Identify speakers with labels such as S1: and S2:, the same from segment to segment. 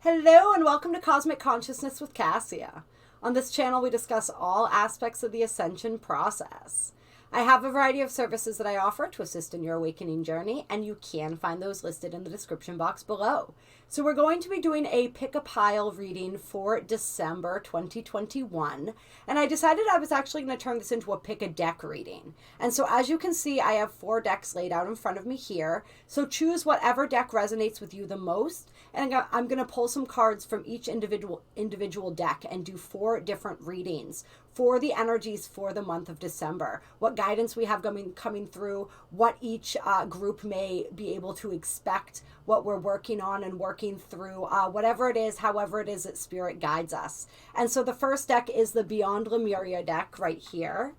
S1: Hello and welcome to Cosmic Consciousness with Kassia. On this channel we discuss all aspects of the ascension process. I have a variety of services that I offer to assist in your awakening journey, and you can find those listed in the description box below. So we're going to be doing a pick-a-pile reading for December 2021, and I decided I was actually going to turn this into a pick-a-deck reading. And so as you can see, I have 4 decks laid out in front of me here, so choose whatever deck resonates with you the most, and I'm going to pull some cards from each individual deck and do 4 different readings for the energies for the month of December. What guidance we have coming through, what each group may be able to expect, what we're working on and working through, whatever it is, however it is that Spirit guides us. And so the first deck is the Beyond Lemuria deck right here.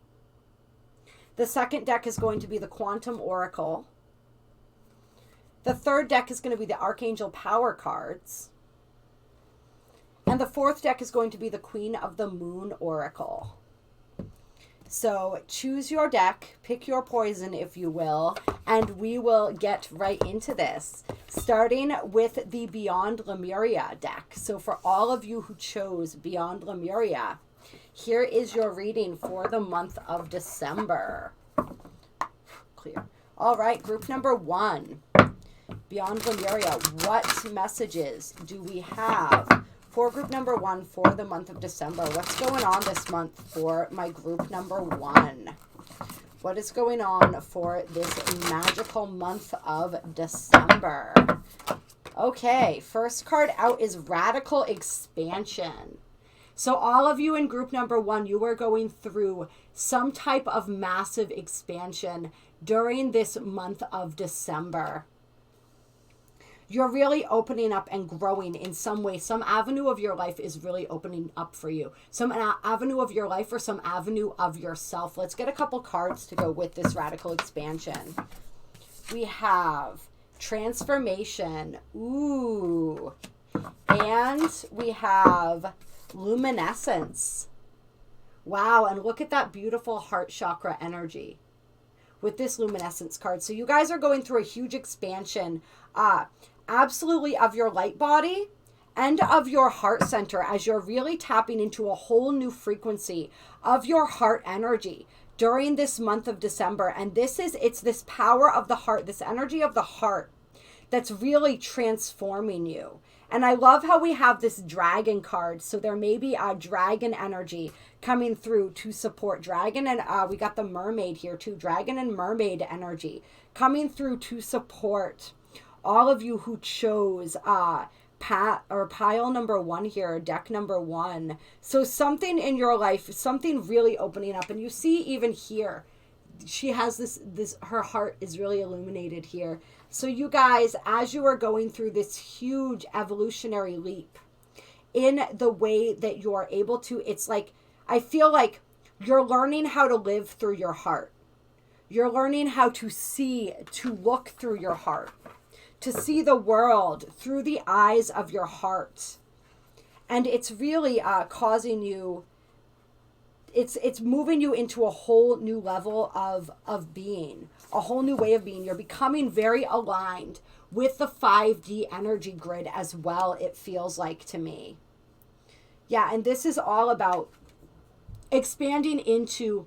S1: The second deck is going to be the Quantum Oracle. The third deck is going to be the Archangel Power cards. And the fourth deck is going to be the Queen of the Moon Oracle. So choose your deck, pick your poison, if you will, and we will get right into this, starting with the Beyond Lemuria deck. So for all of you who chose Beyond Lemuria, here is your reading for the month of December. Clear. All right, group number 1. Beyond Lemuria, what messages do we have for group number 1 for the month of December? What's going on this month for my group number 1? What is going on for this magical month of December? Okay, first card out is Radical Expansion. So all of you in group number 1, you are going through some type of massive expansion during this month of December. You're really opening up and growing in some way. Some avenue of your life is really opening up for you. Some avenue of your life or some avenue of yourself. Let's get a couple cards to go with this radical expansion. We have transformation. Ooh. And we have luminescence. Wow, and look at that beautiful heart chakra energy with this luminescence card. So you guys are going through a huge expansion, absolutely, of your light body and of your heart center, as you're really tapping into a whole new frequency of your heart energy during this month of December. And it's this power of the heart, this energy of the heart that's really transforming you. And I love how we have this dragon card. So there may be a dragon energy coming through to support dragon. And we got the mermaid here too. Dragon and mermaid energy coming through to support all of you who chose pile number 1 here, deck number 1. So something in your life, something really opening up. And you see even here, she has this her heart is really illuminated here. So you guys, as you are going through this huge evolutionary leap in the way that you are able to, it's like, I feel like you're learning how to live through your heart. You're learning how to see, to look through your heart, to see the world through the eyes of your heart. And it's really causing you, it's moving you into a whole new level of being, a whole new way of being. You're becoming very aligned with the 5D energy grid as well, it feels like to me. Yeah, and this is all about expanding into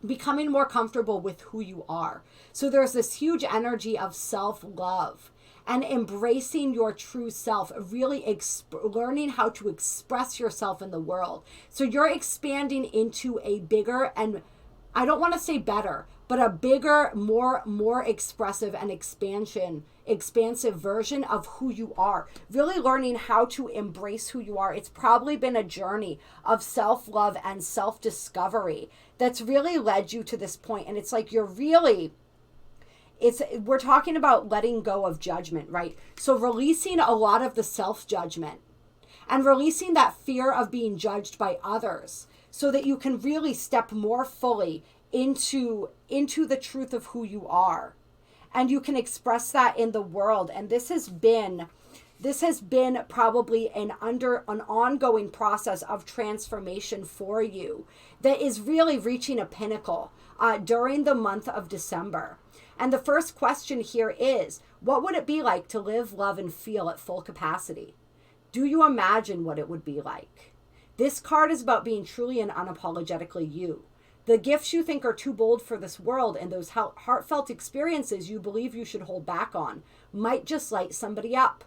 S1: becoming more comfortable with who you are. So there's this huge energy of self-love and embracing your true self, really learning how to express yourself in the world. So you're expanding into a bigger, and I don't want to say better, but a bigger, more expressive and expansive version of who you are. Really learning how to embrace who you are. It's probably been a journey of self-love and self-discovery that's really led you to this point. And it's like you're really, we're talking about letting go of judgment, right? So releasing a lot of the self-judgment and releasing that fear of being judged by others so that you can really step more fully into the truth of who you are. And you can express that in the world. And this has been probably an ongoing process of transformation for you that is really reaching a pinnacle during the month of December. And the first question here is, what would it be like to live, love, and feel at full capacity? Do you imagine what it would be like? This card is about being truly and unapologetically you. The gifts you think are too bold for this world and those heartfelt experiences you believe you should hold back on might just light somebody up.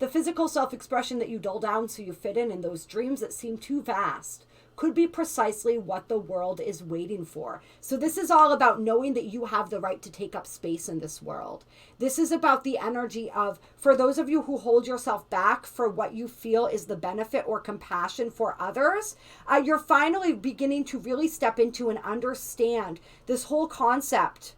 S1: The physical self-expression that you dull down so you fit in those dreams that seem too vast could be precisely what the world is waiting for. So this is all about knowing that you have the right to take up space in this world. This is about the energy of, for those of you who hold yourself back for what you feel is the benefit or compassion for others, you're finally beginning to really step into and understand this whole concept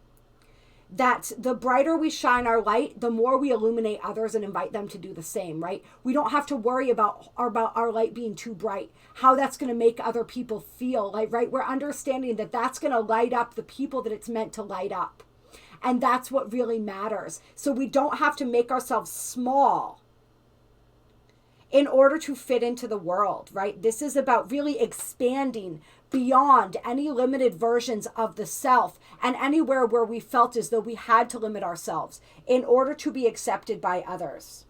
S1: that the brighter we shine our light, the more we illuminate others and invite them to do the same, right? We don't have to worry about our light being too bright, how that's going to make other people feel, like, right? We're understanding that that's going to light up the people that it's meant to light up. And that's what really matters. So we don't have to make ourselves small in order to fit into the world, right? This is about really expanding beyond any limited versions of the self and anywhere where we felt as though we had to limit ourselves in order to be accepted by others,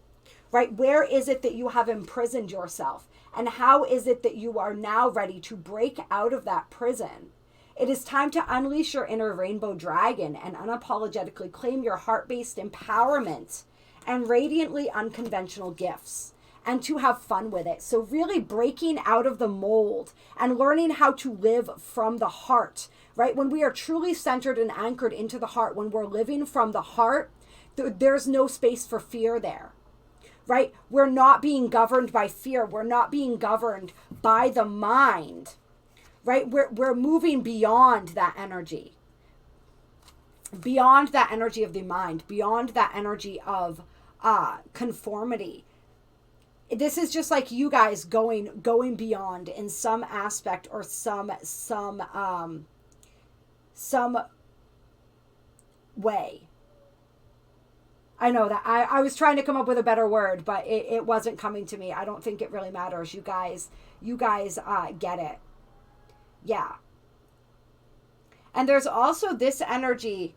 S1: right? Where is it that you have imprisoned yourself? And how is it that you are now ready to break out of that prison? It is time to unleash your inner rainbow dragon and unapologetically claim your heart-based empowerment and radiantly unconventional gifts, and to have fun with it. So really breaking out of the mold and learning how to live from the heart, right? When we are truly centered and anchored into the heart, when we're living from the heart, there's no space for fear there, right? We're not being governed by fear. We're not being governed by the mind, right? We're moving beyond that energy, beyond that energy of the mind, beyond that energy of conformity. This is just like you guys going beyond in some aspect or some way. I know that I was trying to come up with a better word, but it wasn't coming to me. I don't think it really matters. You guys get it. Yeah. And there's also this energy.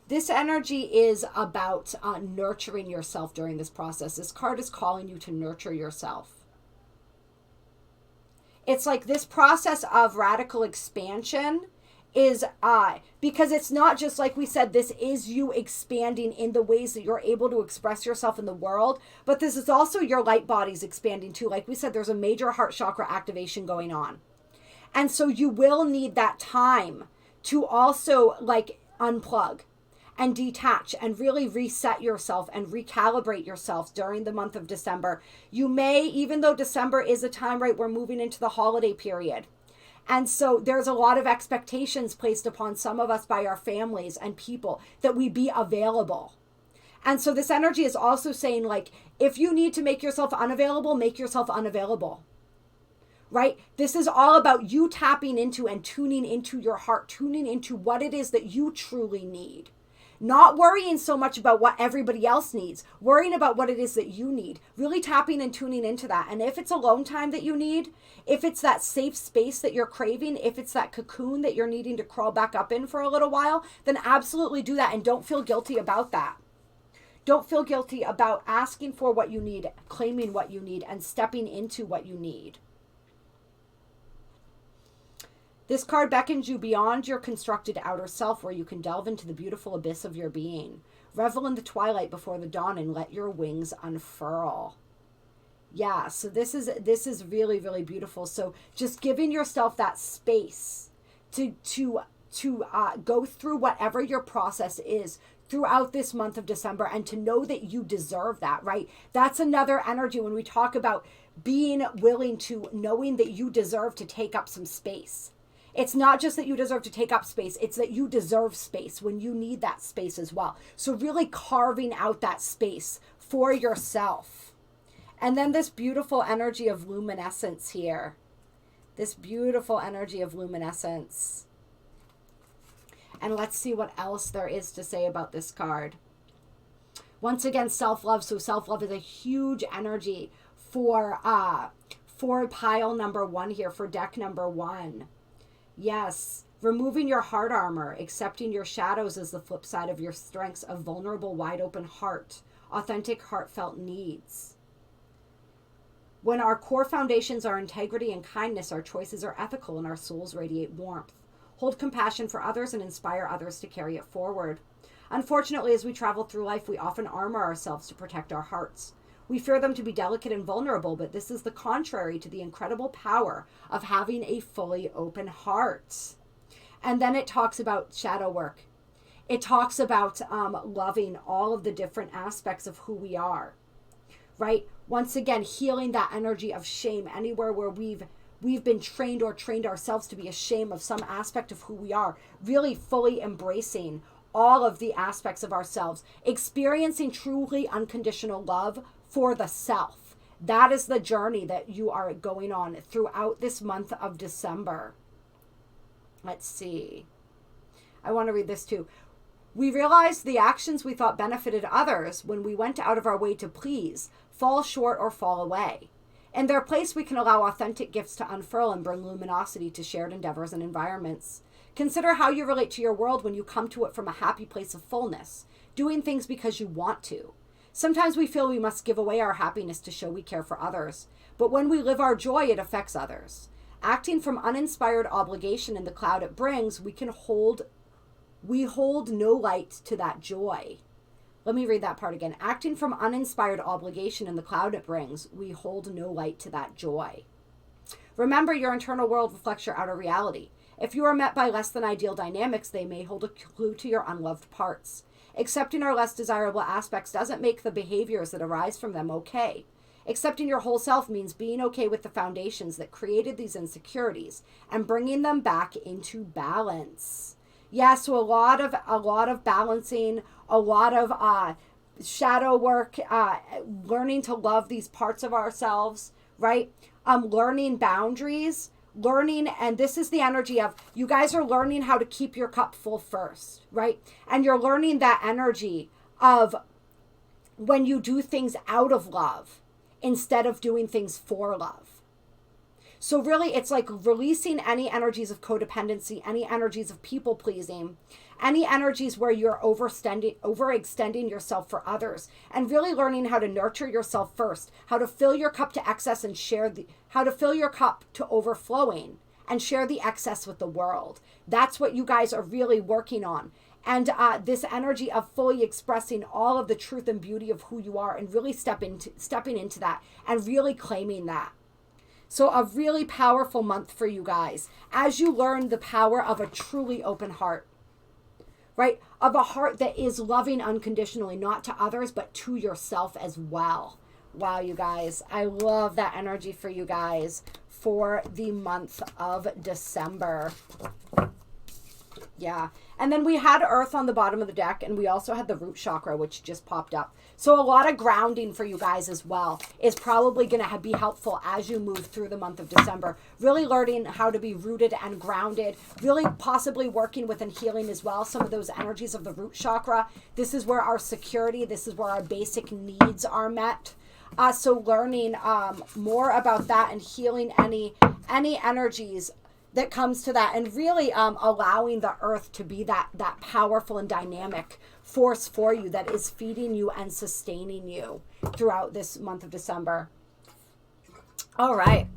S1: This energy is about nurturing yourself during this process. This card is calling you to nurture yourself. It's like this process of radical expansion is because it's not just, like we said, this is you expanding in the ways that you're able to express yourself in the world, but this is also your light bodies expanding too. Like we said, there's a major heart chakra activation going on. And so you will need that time to also like unplug and detach and really reset yourself and recalibrate yourself during the month of December. You may, even though December is a time, right, we're moving into the holiday period. And so there's a lot of expectations placed upon some of us by our families and people that we be available. And so this energy is also saying, like, if you need to make yourself unavailable, make yourself unavailable. Right? This is all about you tapping into and tuning into your heart, tuning into what it is that you truly need. Not worrying so much about what everybody else needs, worrying about what it is that you need, really tapping and tuning into that. And if it's alone time that you need, if it's that safe space that you're craving, if it's that cocoon that you're needing to crawl back up in for a little while, then absolutely do that. And don't feel guilty about that. Don't feel guilty about asking for what you need, claiming what you need, and stepping into what you need. This card beckons you beyond your constructed outer self, where you can delve into the beautiful abyss of your being. Revel in the twilight before the dawn and let your wings unfurl. Yeah, so this is really, really beautiful. So just giving yourself that space to go through whatever your process is throughout this month of December, and to know that you deserve that, right? That's another energy when we talk about being willing to, knowing that you deserve to take up some space. It's not just that you deserve to take up space, it's that you deserve space when you need that space as well. So really carving out that space for yourself. And then this beautiful energy of luminescence here. This beautiful energy of luminescence. And let's see what else there is to say about this card. Once again, self-love. So self-love is a huge energy for pile number 1 here, for deck number 1. Yes, removing your heart armor, accepting your shadows as the flip side of your strengths, a vulnerable, wide open heart, authentic, heartfelt needs. When our core foundations are integrity and kindness, our choices are ethical and our souls radiate warmth. Hold compassion for others and inspire others to carry it forward. Unfortunately, as we travel through life, we often armor ourselves to protect our hearts. We fear them to be delicate and vulnerable, but this is the contrary to the incredible power of having a fully open heart. And then it talks about shadow work. It talks about loving all of the different aspects of who we are, right? Once again, healing that energy of shame anywhere where we've been trained or trained ourselves to be ashamed of some aspect of who we are, really fully embracing all of the aspects of ourselves, experiencing truly unconditional love for the self. That is the journey that you are going on throughout this month of December. Let's see. I want to read this too. We realized the actions we thought benefited others when we went out of our way to please fall short or fall away. In their place, we can allow authentic gifts to unfurl and bring luminosity to shared endeavors and environments. Consider how you relate to your world when you come to it from a happy place of fullness, doing things because you want to. Sometimes we feel we must give away our happiness to show we care for others, but when we live our joy, it affects others. Acting from uninspired obligation in the cloud it brings, we hold no light to that joy. Let me read that part again. Acting from uninspired obligation in the cloud it brings, we hold no light to that joy. Remember, your internal world reflects your outer reality. If you are met by less than ideal dynamics, they may hold a clue to your unloved parts. Accepting our less desirable aspects doesn't make the behaviors that arise from them okay. Accepting your whole self means being okay with the foundations that created these insecurities and bringing them back into balance. Yeah, so a lot of balancing, a lot of shadow work, learning to love these parts of ourselves, right? Learning boundaries, learning, and this is the energy of you guys are learning how to keep your cup full first, right? And you're learning that energy of when you do things out of love instead of doing things for love. So really, it's like releasing any energies of codependency, any energies of people pleasing, any energies where you're overextending yourself for others, and really learning how to nurture yourself first, how to fill your cup to excess and how to fill your cup to overflowing and share the excess with the world. That's what you guys are really working on. And this energy of fully expressing all of the truth and beauty of who you are and really stepping into that and really claiming that. So a really powerful month for you guys as you learn the power of a truly open heart, right? Of a heart that is loving unconditionally, not to others, but to yourself as well. Wow, you guys, I love that energy for you guys for the month of December. Yeah. And then we had Earth on the bottom of the deck, and we also had the root chakra, which just popped up. So a lot of grounding for you guys as well is probably going to be helpful as you move through the month of December. Really learning how to be rooted and grounded, really possibly working with and healing as well some of those energies of the root chakra. This is where our security, this is where our basic needs are met. So learning more about that and healing any energies that comes to that, and really allowing the earth to be that powerful and dynamic force for you that is feeding you and sustaining you throughout this month of December. All right.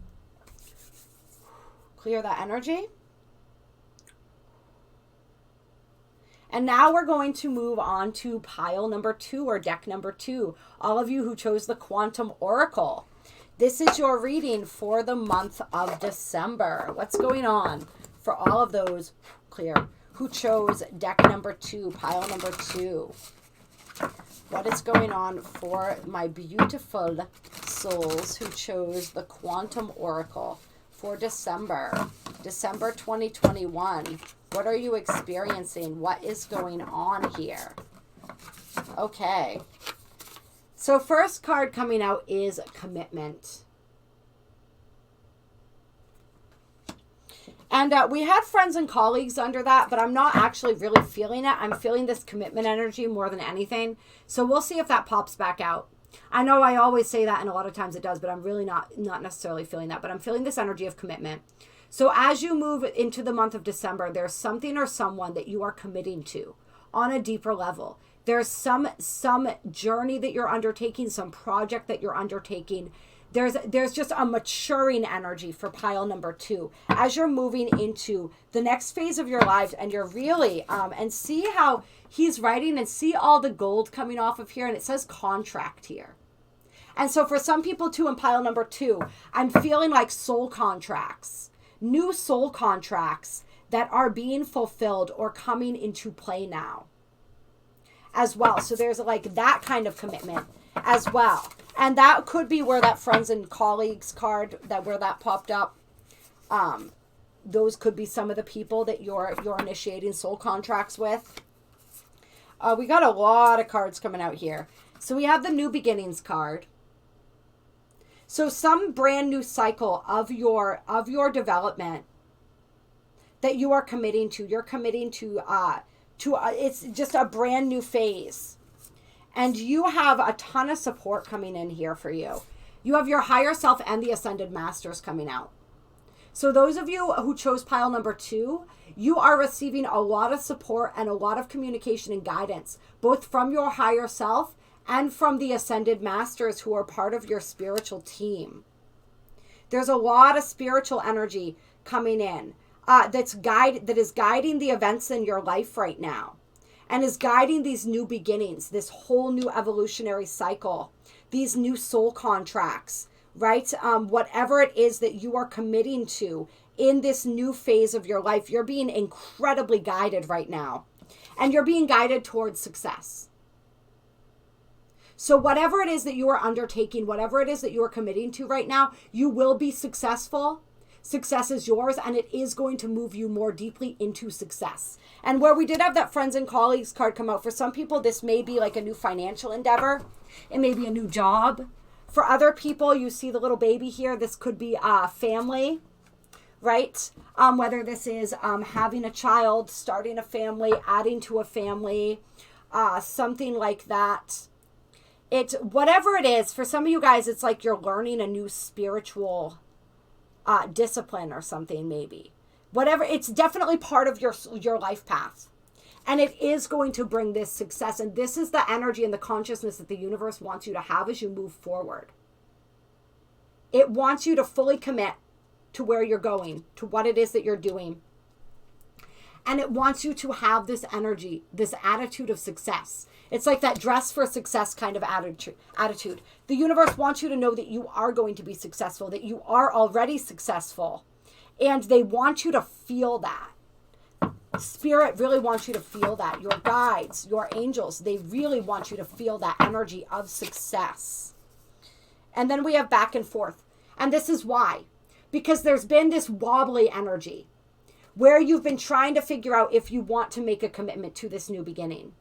S1: Clear that energy. And now we're going to move on to pile number 2 or deck number 2. All of you who chose the Quantum Oracle. This is your reading for the month of December. What's going on for all of those who chose deck number 2, pile number 2? What is going on for my beautiful souls who chose the Quantum Oracle for December 2021? What are you experiencing? What is going on here? Okay. So first card coming out is commitment. And we had friends and colleagues under that, but I'm not actually really feeling it. I'm feeling this commitment energy more than anything. So we'll see if that pops back out. I know I always say that, and a lot of times it does, but I'm really not necessarily feeling that. But I'm feeling this energy of commitment. So as you move into the month of December, there's something or someone that you are committing to on a deeper level. There's some journey that you're undertaking, some project that you're undertaking There's just a maturing energy for pile number 2 as you're moving into the next phase of your life, and you're really and see how he's writing, and see all the gold coming off of here, and it says contract here. And so for some people too, in pile number 2, I'm feeling like soul contracts, new soul contracts that are being fulfilled or coming into play now as well. So there's like that kind of commitment as well. And that could be where that friends and colleagues card, where that popped up. Those could be some of the people that you're initiating soul contracts with. We got a lot of cards coming out here. So we have the new beginnings card. So some brand new cycle of your development that you are committing to. You're committing to it's just a brand new phase. And you have a ton of support coming in here for you. You have your higher self and the ascended masters coming out. So those of you who chose pile number 2, you are receiving a lot of support and a lot of communication and guidance, both from your higher self and from the ascended masters who are part of your spiritual team. There's a lot of spiritual energy coming in that is guiding the events in your life right now, and is guiding these new beginnings, this whole new evolutionary cycle, these new soul contracts, right? Whatever it is that you are committing to in this new phase of your life, you're being incredibly guided right now, and you're being guided towards success. So whatever it is that you are undertaking, whatever it is that you are committing to right now, you will be successful. Success is yours, and it is going to move you more deeply into success. And where we did have that friends and colleagues card come out, for some people, this may be like a new financial endeavor. It may be a new job. For other people, you see the little baby here. This could be a family, right? Whether this is having a child, starting a family, adding to a family, something like that. Whatever it is, for some of you guys, it's like you're learning a new spiritual discipline or something, maybe. Whatever, it's definitely part of your life path. And it is going to bring this success. And this is the energy and the consciousness that the universe wants you to have as you move forward. It wants you to fully commit to where you're going, to what it is that you're doing. And it wants you to have this energy, this attitude of success. It's like that dress for success kind of attitude. The universe wants you to know that you are going to be successful, that you are already successful. And they want you to feel that. Spirit really wants you to feel that. Your guides, your angels, they really want you to feel that energy of success. And then we have back and forth. And this is why. Because there's been this wobbly energy where you've been trying to figure out if you want to make a commitment to this new beginning,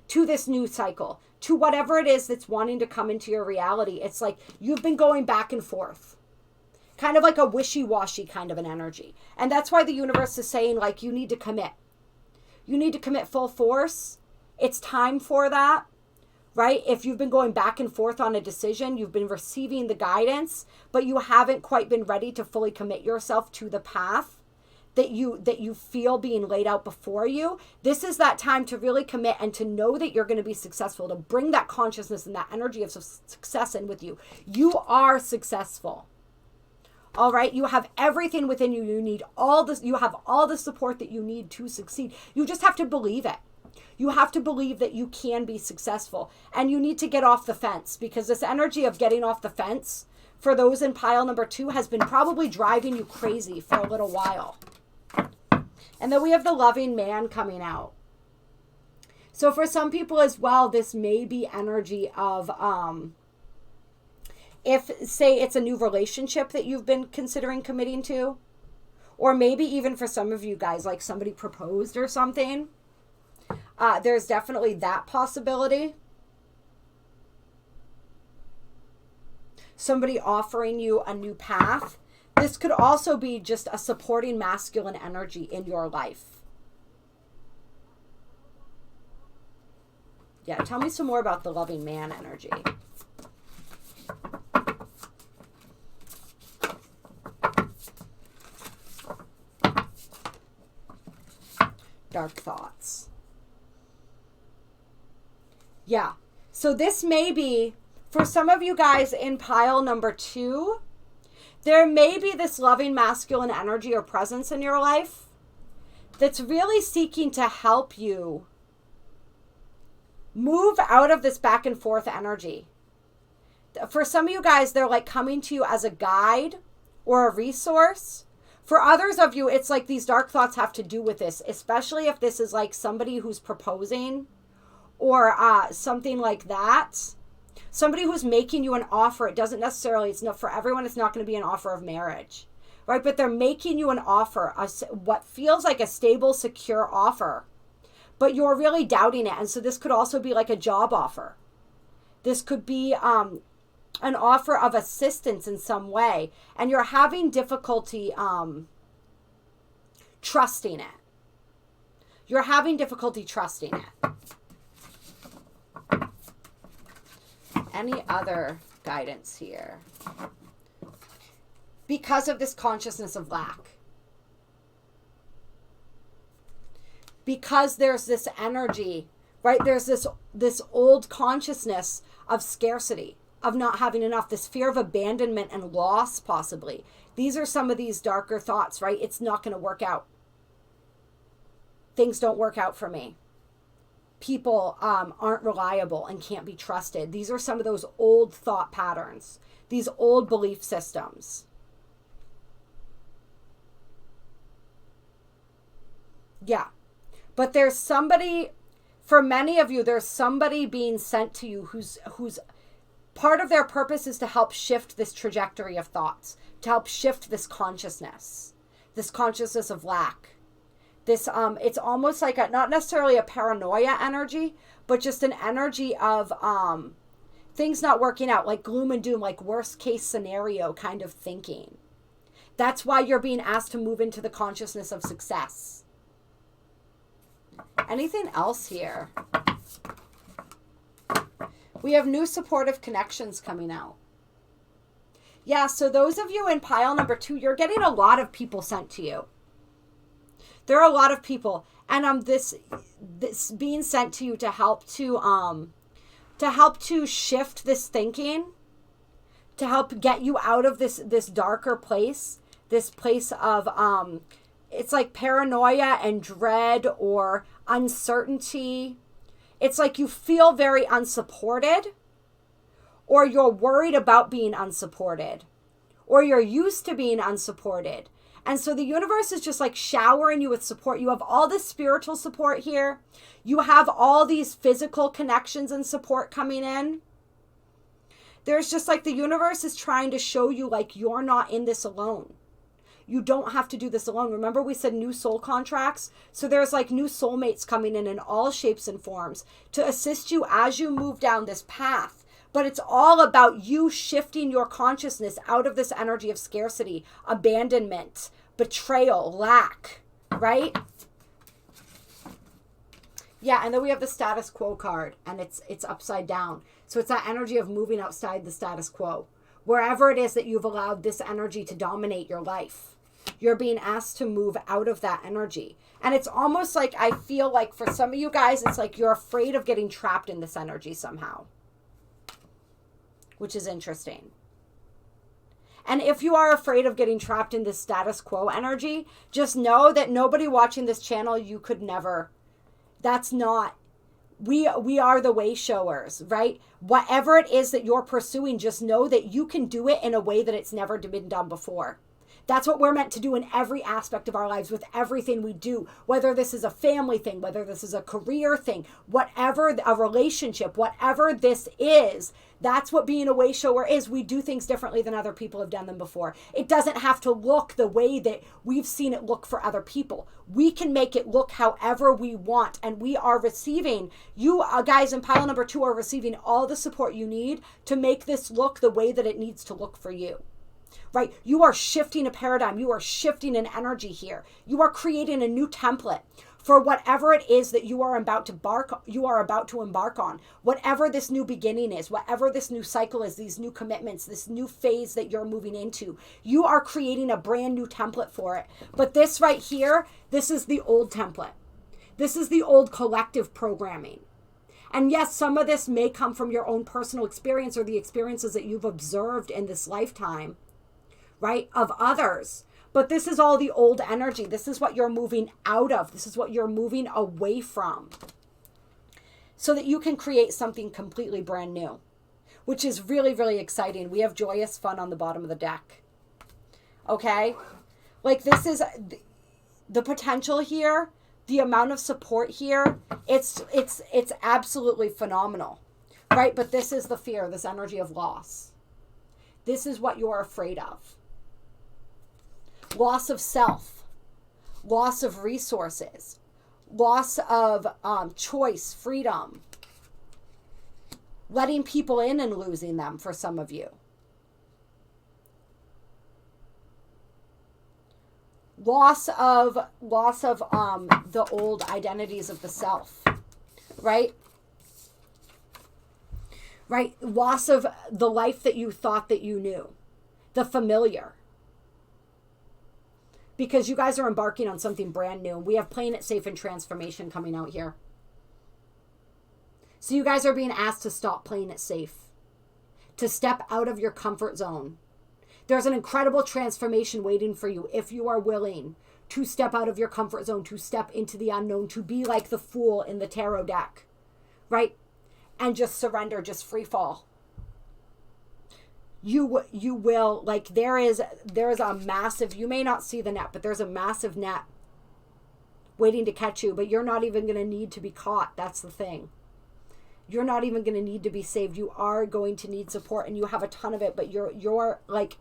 S1: to this new cycle, to whatever it is that's wanting to come into your reality. It's like you've been going back and forth, kind of like a wishy-washy kind of an energy. And that's why the universe is saying, like, you need to commit. You need to commit full force. It's time for that, right? If you've been going back and forth on a decision, you've been receiving the guidance, but you haven't quite been ready to fully commit yourself to the path that you feel being laid out before you. This is that time to really commit and to know that you're going to be successful, to bring that consciousness and that energy of success in with you. You are successful. All right. You have everything within you. You have all the support that you need to succeed. You just have to believe it. You have to believe that you can be successful, and you need to get off the fence, because this energy of getting off the fence for those in pile number 2 has been probably driving you crazy for a little while. And then we have the loving man coming out. So for some people as well, this may be energy of, if, say, it's a new relationship that you've been considering committing to, or maybe even for some of you guys, like somebody proposed or something. There's definitely that possibility. Somebody offering you a new path. This could also be just a supporting masculine energy in your life. Yeah, tell me some more about the loving man energy. Dark thoughts. Yeah. So this may be For some of you guys in pile number 2, there may be this loving masculine energy or presence in your life that's really seeking to help you move out of this back and forth energy. For some of you guys, they're like coming to you as a guide or a resource. For others of you, it's like these dark thoughts have to do with this, especially if this is like somebody who's proposing or something like that. Somebody who's making you an offer. It doesn't necessarily, it's not for everyone, it's not going to be an offer of marriage, right? But they're making you an offer, what feels like a stable, secure offer, but you're really doubting it. And so this could also be like a job offer. This could be an offer of assistance in some way, and you're having difficulty trusting it. You're having difficulty trusting it. Any other guidance here? Because of this consciousness of lack. Because there's this energy, right? There's this old consciousness of scarcity, of not having enough, this fear of abandonment and loss possibly. These are some of these darker thoughts, right? It's not going to work out. Things don't work out for me. People aren't reliable and can't be trusted. These are some of those old thought patterns, these old belief systems. Yeah. But there's somebody, for many of you, there's somebody being sent to you who's part of their purpose is to help shift this trajectory of thoughts, to help shift this consciousness of lack. This, it's almost like not necessarily a paranoia energy, but just an energy of things not working out, like gloom and doom, like worst case scenario kind of thinking. That's why you're being asked to move into the consciousness of success. Anything else here? We have new supportive connections coming out. Yeah, so those of you in pile number 2, you're getting a lot of people sent to you. There are a lot of people, and this being sent to you to help to shift this thinking, to help get you out of this darker place, this place of it's like paranoia and dread or uncertainty. It's like you feel very unsupported, or you're worried about being unsupported, or you're used to being unsupported. And so the universe is just like showering you with support. You have all this spiritual support here. You have all these physical connections and support coming in. There's just like the universe is trying to show you like you're not in this alone. You don't have to do this alone. Remember we said new soul contracts? So there's like new soulmates coming in all shapes and forms to assist you as you move down this path. But it's all about you shifting your consciousness out of this energy of scarcity, abandonment, betrayal, lack, right? Yeah, and then we have the status quo card, and it's upside down. So it's that energy of moving outside the status quo. Wherever it is that you've allowed this energy to dominate your life, you're being asked to move out of that energy. And it's almost like, I feel like for some of you guys, it's like you're afraid of getting trapped in this energy somehow, which is interesting. And if you are afraid of getting trapped in this status quo energy, just know that nobody watching this channel, you could never, that's not, we are the way showers, right? Whatever it is that you're pursuing, just know that you can do it in a way that it's never been done before. That's what we're meant to do in every aspect of our lives with everything we do, whether this is a family thing, whether this is a career thing, whatever, a relationship, whatever this is, that's what being a way shower is. We do things differently than other people have done them before. It doesn't have to look the way that we've seen it look for other people. We can make it look however we want, and we are receiving, you guys in pile number 2 are receiving all the support you need to make this look the way that it needs to look for you. Right? You are shifting a paradigm. You are shifting an energy here. You are creating a new template for whatever it is that you are about to embark on. Whatever this new beginning is, whatever this new cycle is, these new commitments, this new phase that you're moving into, you are creating a brand new template for it. But this right here, this is the old template. This is the old collective programming. And yes, some of this may come from your own personal experience or the experiences that you've observed in this lifetime, right, of others. But this is all the old energy. This is what you're moving out of. This is what you're moving away from, so that you can create something completely brand new, which is really, really exciting. We have joyous fun on the bottom of the deck. Okay? Like, this is the potential here, the amount of support here. It's absolutely phenomenal, right? But this is the fear, this energy of loss. This is what you're afraid of. Loss of self, loss of resources, loss of choice, freedom, letting people in and losing them for some of you. Loss of the old identities of the self, right? Right? Loss of the life that you thought that you knew, the familiar. Because you guys are embarking on something brand new. We have Playing It Safe and Transformation coming out here. So you guys are being asked to stop playing it safe, to step out of your comfort zone. There's an incredible transformation waiting for you if you are willing to step out of your comfort zone, to step into the unknown, to be like the Fool in the tarot deck, right? And just surrender, just free fall. You will, like, there is a massive, you may not see the net, but there's a massive net waiting to catch you, but you're not even going to need to be caught. That's the thing. You're not even going to need to be saved. You are going to need support, and you have a ton of it, but you're like,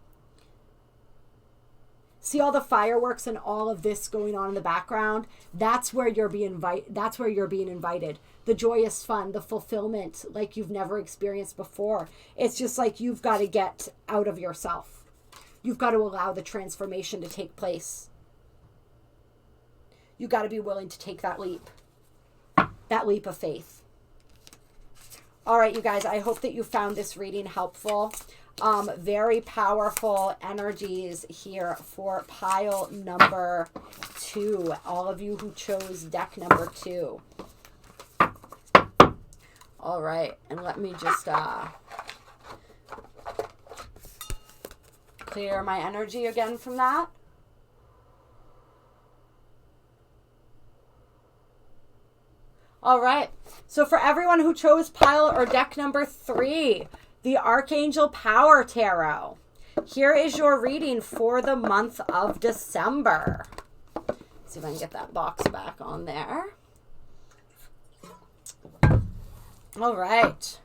S1: see all the fireworks and all of this going on in the background? That's where you're being invited. The joyous fun, the fulfillment like you've never experienced before. It's just like you've got to get out of yourself. You've got to allow the transformation to take place. You've got to be willing to take that leap of faith. All right, you guys, I hope that you found this reading helpful. Very powerful energies here for pile number 2. All of you who chose deck number 2. All right, and let me just clear my energy again from that. All right, so for everyone who chose pile or deck number 3, the Archangel Power Tarot, here is your reading for the month of December. Let's see if I can get that box back on there. All right.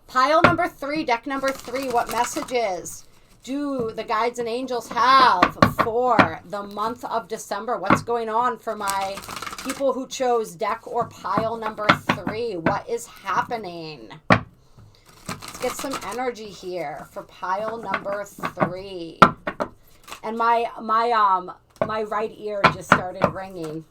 S1: Pile number 3, deck number 3, what messages do the guides and angels have for the month of December? What's going on for my people who chose deck or pile number 3? What is happening? Let's get some energy here for pile number 3. And my right ear just started ringing.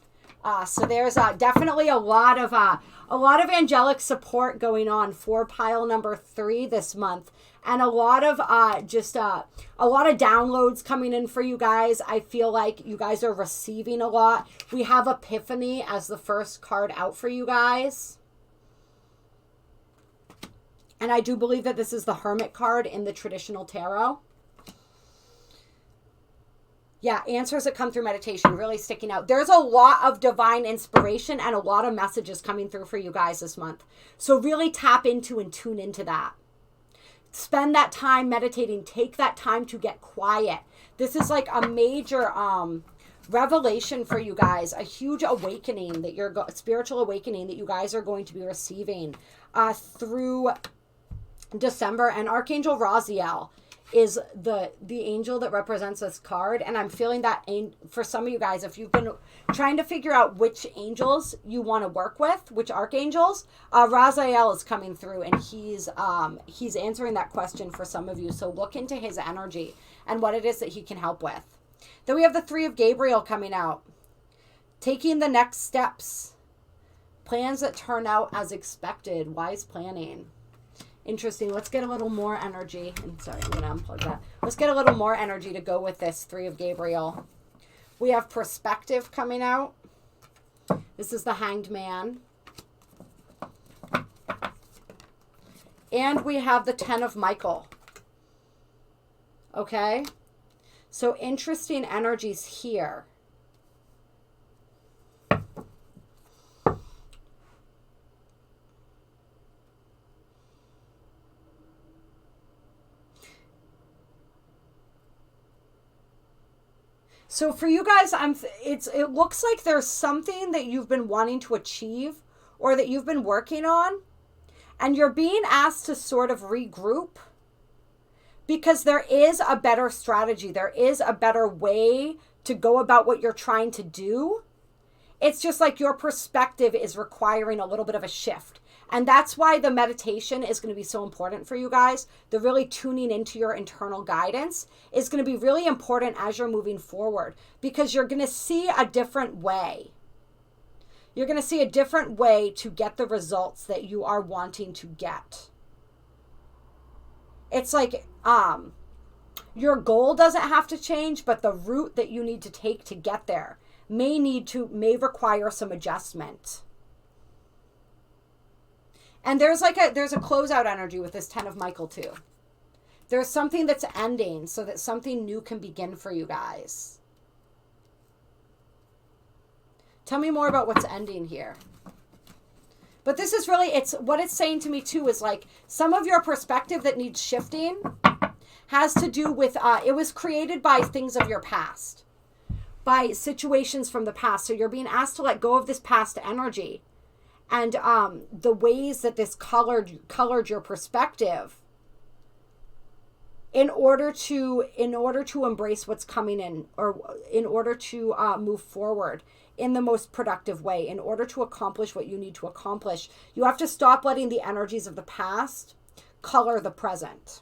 S1: So there's definitely a lot of angelic support going on for pile number 3 this month, and a lot of downloads coming in for you guys. I feel like you guys are receiving a lot. We have Epiphany as the first card out for you guys. And I do believe that this is the Hermit card in the traditional tarot. Yeah, answers that come through meditation really sticking out. There's a lot of divine inspiration and a lot of messages coming through for you guys this month. So really tap into and tune into that. Spend that time meditating. Take that time to get quiet. This is like a major revelation for you guys, a huge awakening that spiritual awakening that you guys are going to be receiving through December. And Archangel Raziel is the angel that represents this card, and I'm feeling that for some of you guys, if you've been trying to figure out which angels you want to work with, which archangels, Raziel is coming through, and he's answering that question for some of you. So look into his energy and what it is that he can help with. Then we have the 3 of Gabriel coming out, taking the next steps, plans that turn out as expected, wise planning. Interesting. Let's get a little more energy. And sorry, I'm going to unplug that. Let's get a little more energy to go with this 3 of Gabriel. We have perspective coming out. This is the Hanged Man. And we have the 10 of Michael. Okay? So interesting energies here. So for you guys, it looks like there's something that you've been wanting to achieve or that you've been working on, and you're being asked to sort of regroup because there is a better strategy. There is a better way to go about what you're trying to do. It's just like your perspective is requiring a little bit of a shift. And that's why the meditation is going to be so important for you guys. The really tuning into your internal guidance is going to be really important as you're moving forward, because you're going to see a different way. You're going to see a different way to get the results that you are wanting to get. It's like your goal doesn't have to change, but the route that you need to take to get there may require some adjustment. And there's a closeout energy with this 10 of Michael too. There's something that's ending so that something new can begin for you guys. Tell me more about what's ending here. But this is really, what it's saying to me too is like some of your perspective that needs shifting has to do with, it was created by things of your past, by situations from the past. So you're being asked to let go of this past energy. And the ways that this colored your perspective in order to embrace what's coming in, or in order to move forward in the most productive way, in order to accomplish what you need to accomplish, you have to stop letting the energies of the past color the present.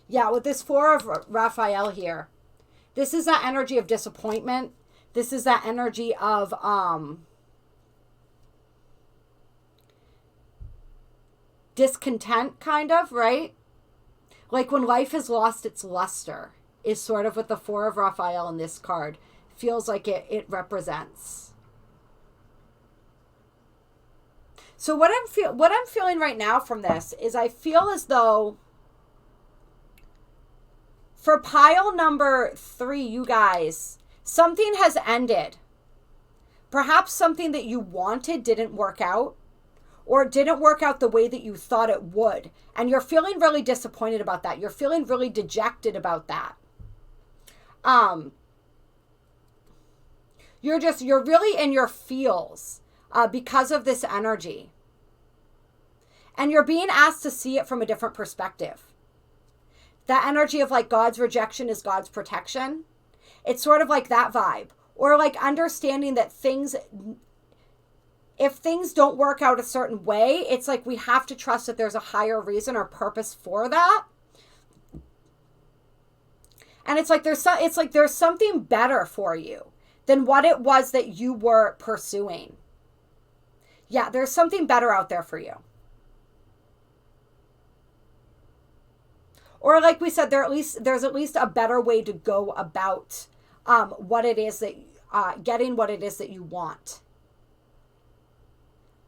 S1: Yeah, with this 4 of Raphael here, this is that energy of disappointment. This is that energy of discontent, kind of, right? Like when life has lost its luster is sort of what the 4 of Raphael in this card feels like it represents. So what I'm feeling right now from this is I feel as though for pile number 3, you guys, something has ended. Perhaps something that you wanted didn't work out, or it didn't work out the way that you thought it would. And you're feeling really disappointed about that. You're feeling really dejected about that. You're really in your feels because of this energy. And you're being asked to see it from a different perspective. That energy of like God's rejection is God's protection. It's sort of like that vibe. Or like understanding that if things don't work out a certain way, it's like we have to trust that there's a higher reason or purpose for that. And it's like there's something better for you than what it was that you were pursuing. Yeah, there's something better out there for you. Or like we said, there's at least a better way to go about what it is that getting what it is that you want.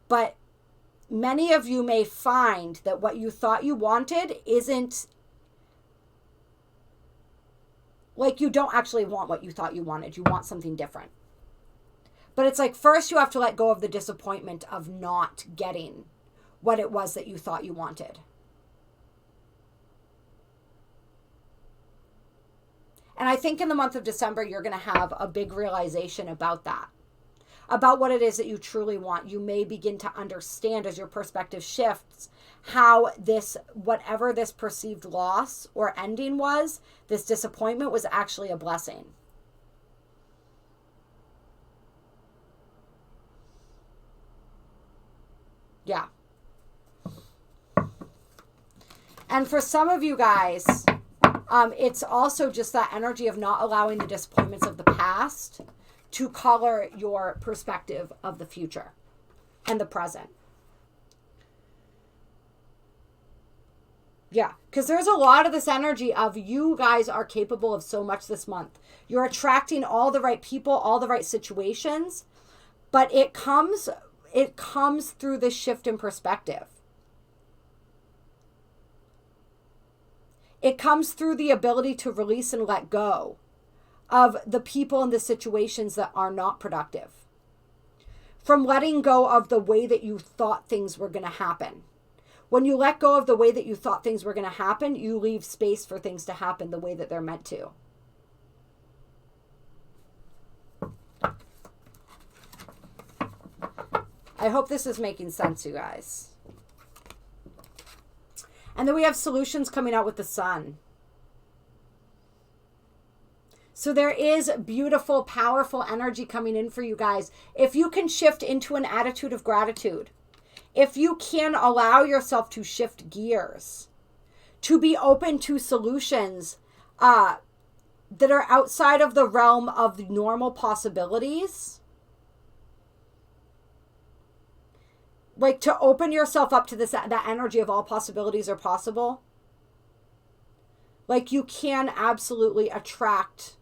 S1: But many of you may find that what you thought you wanted isn't, like, you don't actually want what you thought you wanted. You want something different. But it's like first you have to let go of the disappointment of not getting what it was that you thought you wanted. And I think in the month of December, you're going to have a big realization about that, about what it is that you truly want. You may begin to understand as your perspective shifts how whatever this perceived loss or ending was, this disappointment was actually a blessing. Yeah. And for some of you guys, it's also just that energy of not allowing the disappointments of the past to color your perspective of the future and the present. Yeah, because there's a lot of this energy of you guys are capable of so much this month. You're attracting all the right people, all the right situations, but it comes it comes through this shift in perspective. It comes through the ability to release and let go of the people and the situations that are not productive. From letting go of the way that you thought things were going to happen. When you let go of the way that you thought things were going to happen, you leave space for things to happen the way that they're meant to. I hope this is making sense, you guys. And then we have solutions coming out with the sun. So there is beautiful, powerful energy coming in for you guys. If you can shift into an attitude of gratitude, if you can allow yourself to shift gears, to be open to solutions that are outside of the realm of the normal possibilities, like to open yourself up to this, that energy of all possibilities are possible, like you can absolutely attract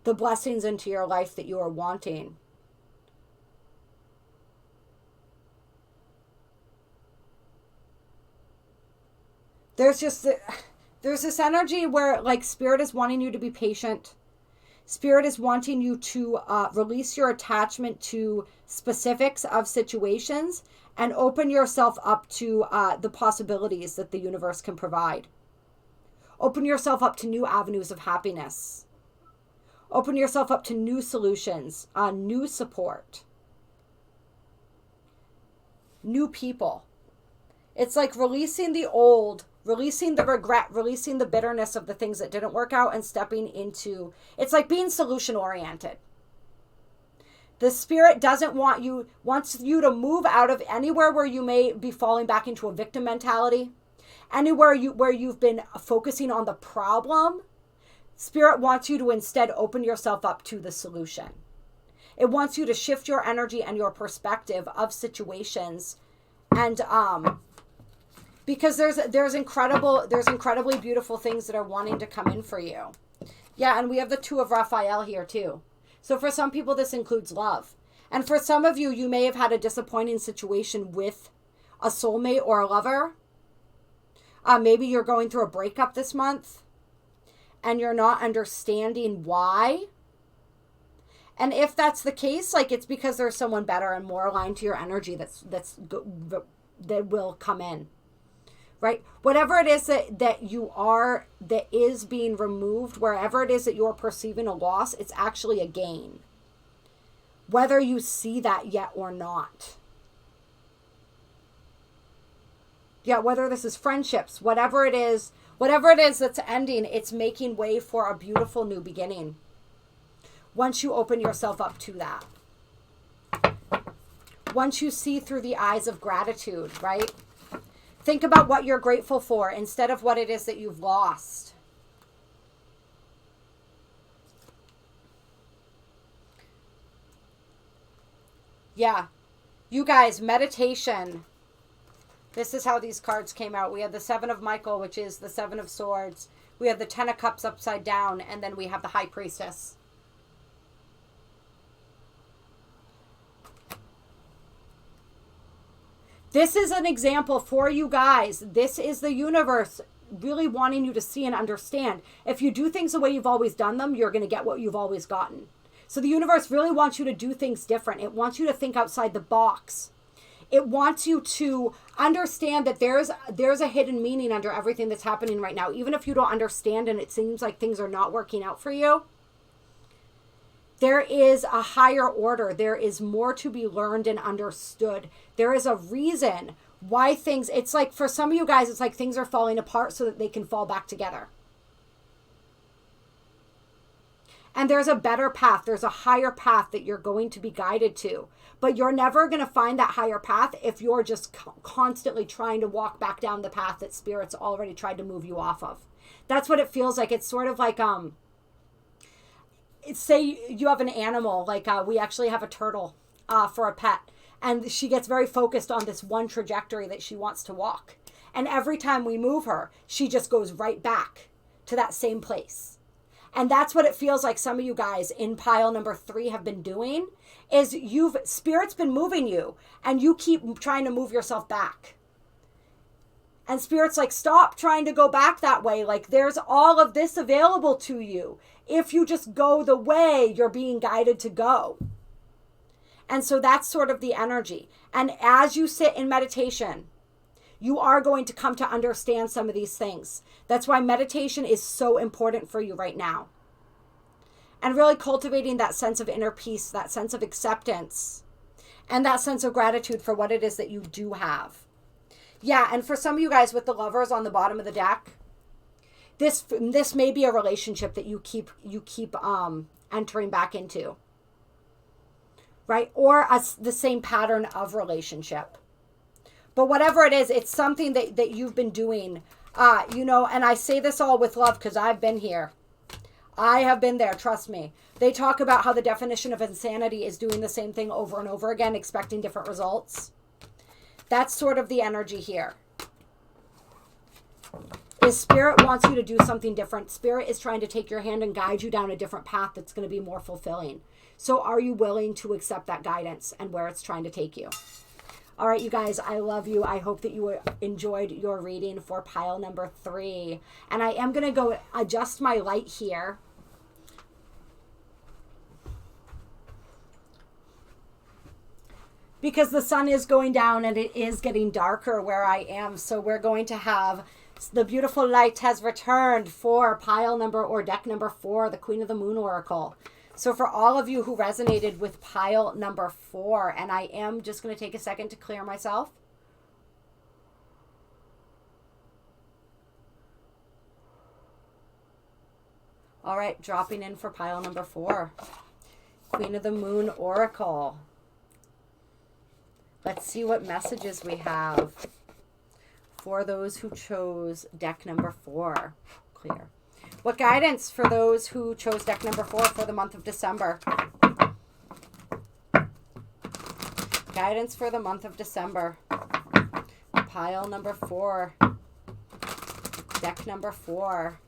S1: the blessings into your life that you are wanting. There's this energy where like Spirit is wanting you to be patient. Spirit is wanting you to release your attachment to specifics of situations and open yourself up to the possibilities that the universe can provide. Open yourself up to new avenues of happiness. Open yourself up to new solutions, new support, new people. It's like releasing the old, releasing the regret, releasing the bitterness of the things that didn't work out and stepping into, it's like being solution oriented. The Spirit wants you to move out of anywhere where you may be falling back into a victim mentality, anywhere where you've been focusing on the problem. Spirit wants you to instead open yourself up to the solution. It wants you to shift your energy and your perspective of situations, and because there's incredibly beautiful things that are wanting to come in for you. Yeah, and we have the Two of Raphael here too. So for some people this includes love. And for some of you, you may have had a disappointing situation with a soulmate or a lover. Maybe you're going through a breakup this month and you're not understanding why. And if that's the case, like it's because there's someone better and more aligned to your energy that will come in. Right? Whatever it is that you are, that is being removed, wherever it is that you're perceiving a loss, it's actually a gain. Whether you see that yet or not. Yeah, whether this is friendships, whatever it is that's ending, it's making way for a beautiful new beginning. Once you open yourself up to that. Once you see through the eyes of gratitude, right? Think about what you're grateful for instead of what it is that you've lost. Yeah. You guys, meditation. This is how these cards came out. We have the Seven of Michael, which is the Seven of Swords. We have the Ten of Cups upside down. And then we have the High Priestess. This is an example for you guys. This is the universe really wanting you to see and understand. If you do things the way you've always done them, you're going to get what you've always gotten. So the universe really wants you to do things different. It wants you to think outside the box. It wants you to understand that there's a hidden meaning under everything that's happening right now. Even if you don't understand and it seems like things are not working out for you, there is a higher order. There is more to be learned and understood. There is a reason why things, it's like for some of you guys, it's like things are falling apart so that they can fall back together. And there's a better path. There's a higher path that you're going to be guided to. But you're never going to find that higher path if you're just constantly trying to walk back down the path that Spirit's already tried to move you off of. That's what it feels like. It's sort of like, say you have an animal, like we actually have a turtle for a pet. And she gets very focused on this one trajectory that she wants to walk. And every time we move her, she just goes right back to that same place. And that's what it feels like some of you guys in pile number 3 have been doing, is Spirit's been moving you and you keep trying to move yourself back. And Spirit's like, stop trying to go back that way. Like, there's all of this available to you if you just go the way you're being guided to go. And so that's sort of the energy. And as you sit in meditation, you are going to come to understand some of these things. That's why meditation is so important for you right now. And really cultivating that sense of inner peace, that sense of acceptance, and that sense of gratitude for what it is that you do have. Yeah, and for some of you guys with the Lovers on the bottom of the deck, this may be a relationship that you keep entering back into, right? Or the same pattern of relationship. But whatever it is, it's something that you've been doing, and I say this all with love because I've been here. I have been there, trust me. They talk about how the definition of insanity is doing the same thing over and over again, expecting different results. That's sort of the energy here. Is Spirit wants you to do something different. Spirit is trying to take your hand and guide you down a different path that's going to be more fulfilling. So are you willing to accept that guidance and where it's trying to take you? All right, you guys, I love you. I hope that you enjoyed your reading for pile number 3. And I am going to go adjust my light here. Because the sun is going down and it is getting darker where I am. So we're going to have the beautiful light has returned for pile number or deck number 4, the Queen of the Moon Oracle. So for all of you who resonated with pile number 4, and I am just going to take a second to clear myself. All right, dropping in for pile number 4, Queen of the Moon Oracle. Let's see what messages we have for those who chose deck number 4. Clear. What guidance for those who chose deck number 4 for the month of December? Guidance for the month of December. Pile number 4. Deck number 4.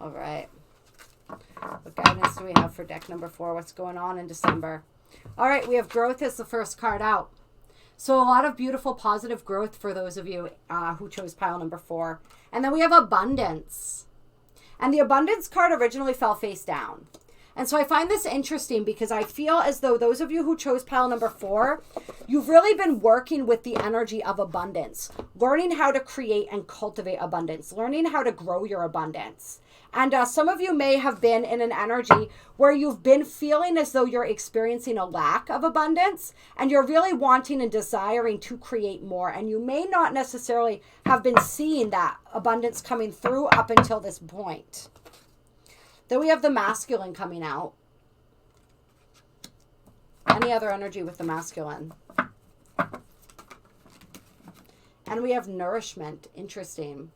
S1: All right. What guidance do we have for deck number 4? What's going on in December? All right, we have growth as the first card out. So a lot of beautiful positive growth for those of you who chose pile number 4. And then we have abundance. And the abundance card originally fell face down. And so I find this interesting because I feel as though those of you who chose pile number 4, you've really been working with the energy of abundance, learning how to create and cultivate abundance, learning how to grow your abundance. And some of you may have been in an energy where you've been feeling as though you're experiencing a lack of abundance and you're really wanting and desiring to create more. And you may not necessarily have been seeing that abundance coming through up until this point. Then we have the masculine coming out. Any other energy with the masculine? And we have nourishment. Interesting.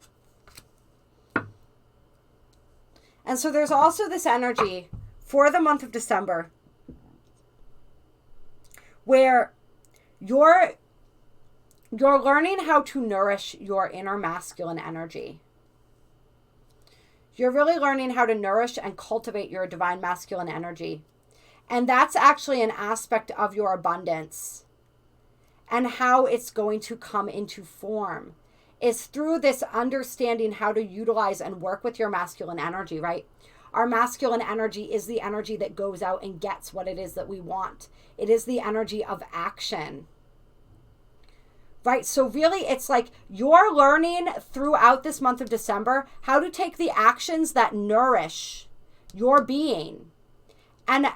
S1: And so there's also this energy for the month of December where you're learning how to nourish your inner masculine energy. You're really learning how to nourish and cultivate your divine masculine energy. And that's actually an aspect of your abundance and how it's going to come into form. Is through this understanding how to utilize and work with your masculine energy, right? Our masculine energy is the energy that goes out and gets what it is that we want. It is the energy of action, right? So really it's like you're learning throughout this month of December how to take the actions that nourish your being and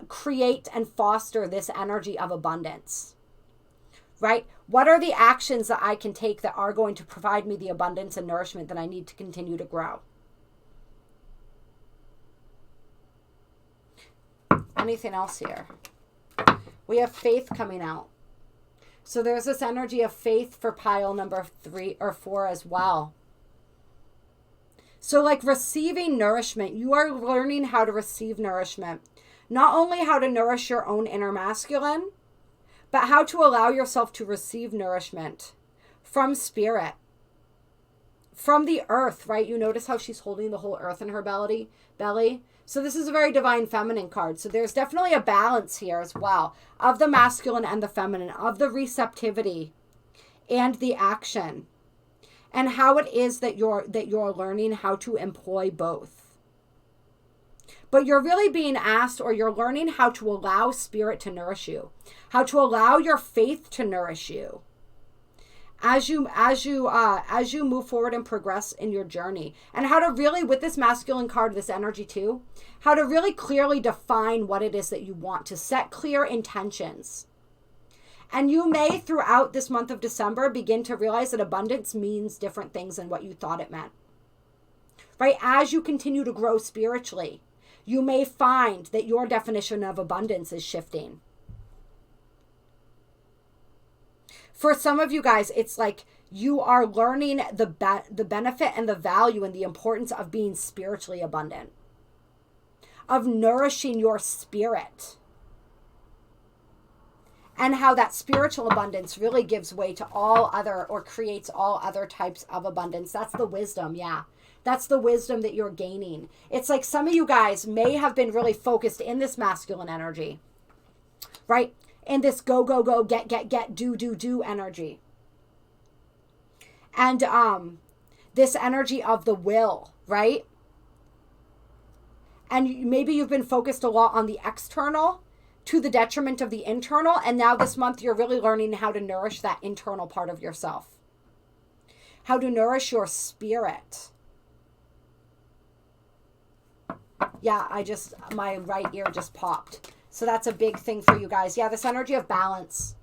S1: create and foster this energy of abundance, right? What are the actions that I can take that are going to provide me the abundance and nourishment that I need to continue to grow? Anything else here? We have faith coming out. So there's this energy of faith for pile number 3 or 4 as well. So like receiving nourishment, you are learning how to receive nourishment. Not only how to nourish your own inner masculine, but how to allow yourself to receive nourishment from spirit, from the earth, right? You notice how she's holding the whole earth in her belly. So this is a very divine feminine card. So there's definitely a balance here as well of the masculine and the feminine, of the receptivity and the action, and how it is that you're learning how to employ both. But you're really being asked, or you're learning how to allow spirit to nourish you, how to allow your faith to nourish you as you move forward and progress in your journey, and how to really, with this masculine card, this energy too, how to really clearly define what it is that you want, to set clear intentions. And you may, throughout this month of December, begin to realize that abundance means different things than what you thought it meant, right? As you continue to grow spiritually, you may find that your definition of abundance is shifting. For some of you guys, it's like you are learning the benefit and the value and the importance of being spiritually abundant, of nourishing your spirit, and how that spiritual abundance really gives way to all other, or creates all other types of abundance. That's the wisdom, yeah. That's the wisdom that you're gaining. It's like some of you guys may have been really focused in this masculine energy, right? In this go, go, go, get, do energy. And this energy of the will, right? And maybe you've been focused a lot on the external to the detriment of the internal. And now this month you're really learning how to nourish that internal part of yourself. How to nourish your spirit. Yeah, my right ear just popped. So that's a big thing for you guys. Yeah, this energy of balance.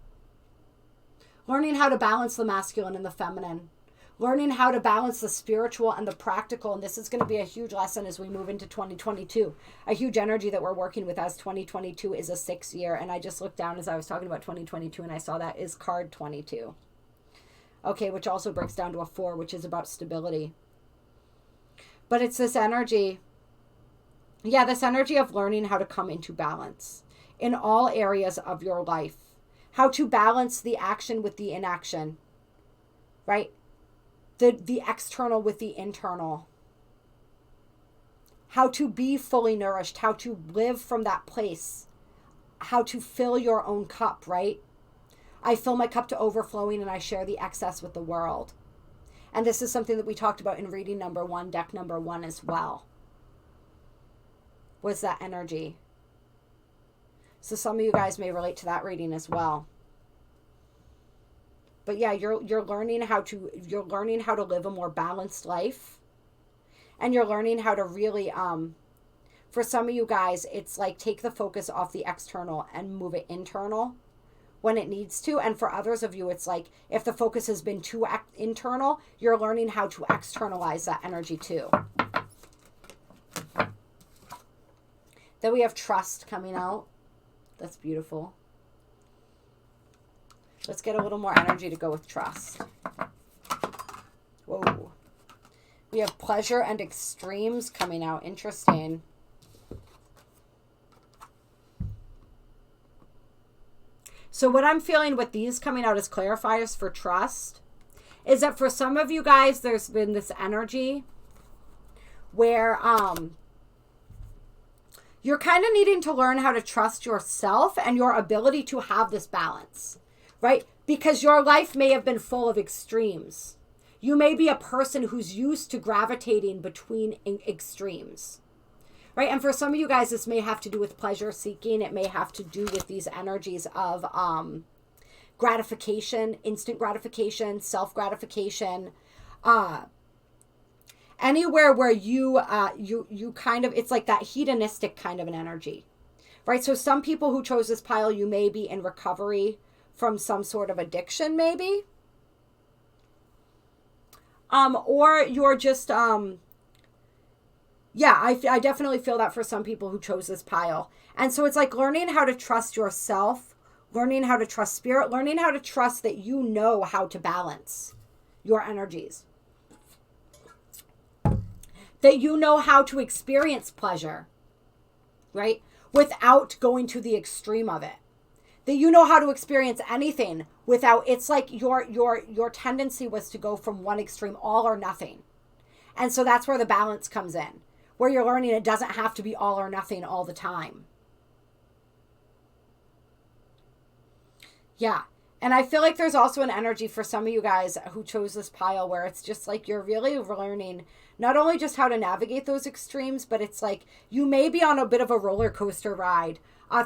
S1: Learning how to balance the masculine and the feminine. Learning how to balance the spiritual and the practical. And this is going to be a huge lesson as we move into 2022. A huge energy that we're working with, as 2022 is a 6 year. And I just looked down as I was talking about 2022 and I saw that is card 22. Okay, which also breaks down to a 4, which is about stability. But it's this energy. Yeah, this energy of learning how to come into balance in all areas of your life. How to balance the action with the inaction, right? The external with the internal. How to be fully nourished, how to live from that place. How to fill your own cup, right? I fill my cup to overflowing and I share the excess with the world. And this is something that we talked about in reading number 1, deck number 1 as well. Was that energy. So some of you guys may relate to that reading as well. But yeah, you're learning how to live a more balanced life. And you're learning how to really for some of you guys, it's like take the focus off the external and move it internal when it needs to. And for others of you, it's like if the focus has been too internal, you're learning how to externalize that energy too. Then we have trust coming out. That's beautiful. Let's get a little more energy to go with trust. Whoa. We have pleasure and extremes coming out. Interesting. So what I'm feeling with these coming out as clarifiers for trust is that for some of you guys, there's been this energy where you're kind of needing to learn how to trust yourself and your ability to have this balance, right? Because your life may have been full of extremes. You may be a person who's used to gravitating between extremes, right? And for some of you guys, this may have to do with pleasure seeking. It may have to do with these energies of gratification, instant gratification, self-gratification, anywhere where you kind of, it's like that hedonistic kind of an energy, right? So some people who chose this pile, you may be in recovery from some sort of addiction, maybe. Or you're just, I definitely feel that for some people who chose this pile. And so it's like learning how to trust yourself, learning how to trust spirit, learning how to trust that you know how to balance your energies. That you know how to experience pleasure, right? Without going to the extreme of it. that you know how to experience anything without, it's like your tendency was to go from one extreme, all or nothing. And so that's where the balance comes in, where you're learning it doesn't have to be all or nothing all the time. Yeah. And I feel like there's also an energy for some of you guys who chose this pile where it's just like you're really learning not only just how to navigate those extremes, but it's like you may be on a bit of a roller coaster ride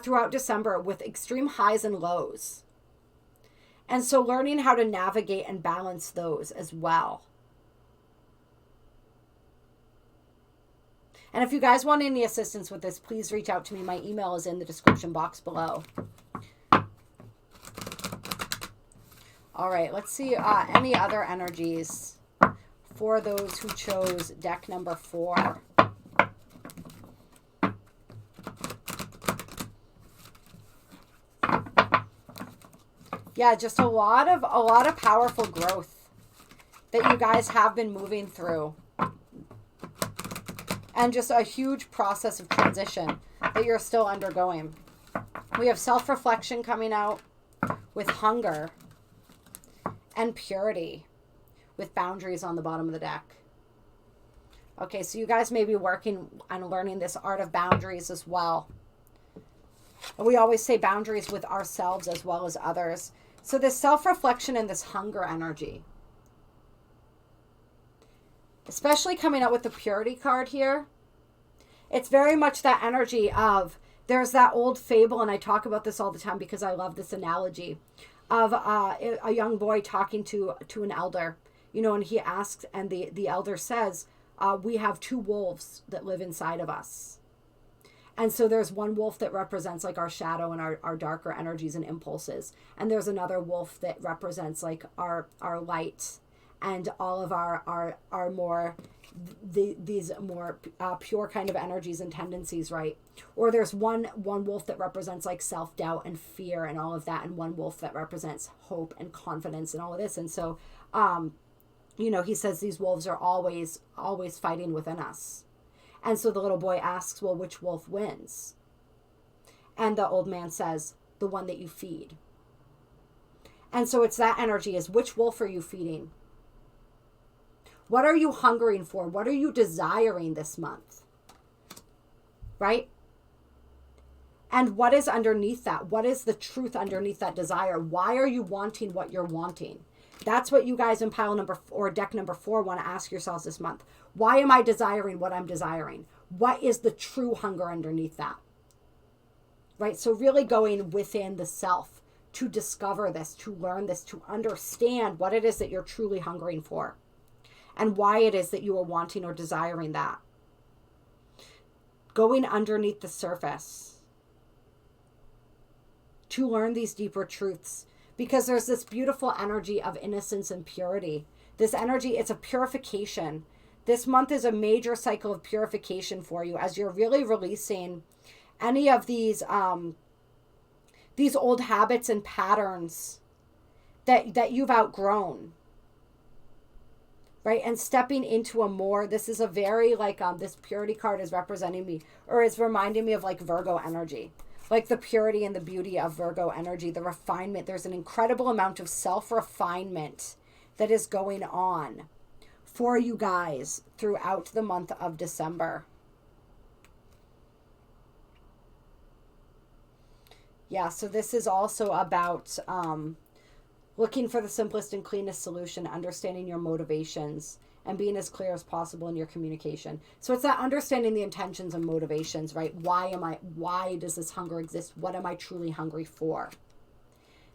S1: throughout December with extreme highs and lows. And so learning how to navigate and balance those as well. And if you guys want any assistance with this, please reach out to me. My email is in the description box below. All right, let's see any other energies for those who chose deck number 4. Yeah, just a lot of powerful growth that you guys have been moving through. And just a huge process of transition that you're still undergoing. We have self-reflection coming out with hunger and purity with boundaries on the bottom of the deck. Okay, so you guys may be working on learning this art of boundaries as well. And we always say boundaries with ourselves as well as others. So this self-reflection and this hunger energy, especially coming out with the purity card here, it's very much that energy of, there's that old fable, and I talk about this all the time because I love this analogy, of a young boy talking to an elder, you know, and he asks, and the elder says, we have 2 wolves that live inside of us. And so there's one wolf that represents like our shadow and our darker energies and impulses. And there's another wolf that represents like our light and all of our more, these more pure kind of energies and tendencies, right? Or there's one wolf that represents like self-doubt and fear and all of that. And one wolf that represents hope and confidence and all of this. And so, you know, he says these wolves are always fighting within us. And so the little boy asks, well, which wolf wins? And the old man says, the one that you feed. And so it's that energy is, which wolf are you feeding? What are you hungering for? What are you desiring this month? Right? And what is underneath that? What is the truth underneath that desire? Why are you wanting what you're wanting? That's what you guys in pile number or deck number 4 want to ask yourselves this month. Why am I desiring what I'm desiring? What is the true hunger underneath that? Right? So really going within the self to discover this, to learn this, to understand what it is that you're truly hungering for and why it is that you are wanting or desiring that. Going underneath the surface to learn these deeper truths, because there's this beautiful energy of innocence and purity. This energy, it's a purification. This month is a major cycle of purification for you as you're really releasing any of these old habits and patterns that you've outgrown. Right? And stepping into a more, this is a very like, this purity card is representing me, or is reminding me of like Virgo energy. Like the purity and the beauty of Virgo energy, the refinement. There's an incredible amount of self-refinement that is going on for you guys throughout the month of December. Yeah, so this is also about looking for the simplest and cleanest solution, understanding your motivations, and being as clear as possible in your communication. So it's that understanding the intentions and motivations, right? Why does this hunger exist? What am I truly hungry for?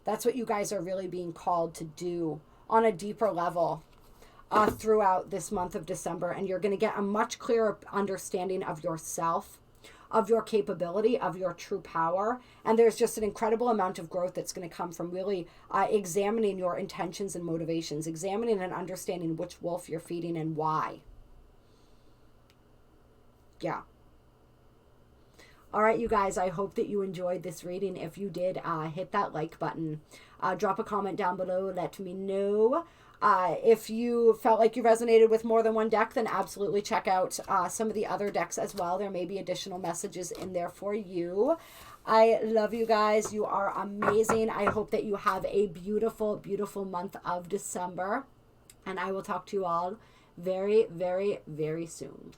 S1: That's what you guys are really being called to do on a deeper level throughout this month of December. And you're going to get a much clearer understanding of yourself, of your capability, of your true power. And there's just an incredible amount of growth that's going to come from really examining your intentions and motivations, examining and understanding which wolf you're feeding and why. Yeah. All right, you guys, I hope that you enjoyed this reading. If you did, hit that like button. Drop a comment down below. Let me know. If you felt like you resonated with more than one deck, then absolutely check out some of the other decks as well. There may be additional messages in there for you. I love you guys. You are amazing. I hope that you have a beautiful, beautiful month of December. And I will talk to you all very, very, very soon.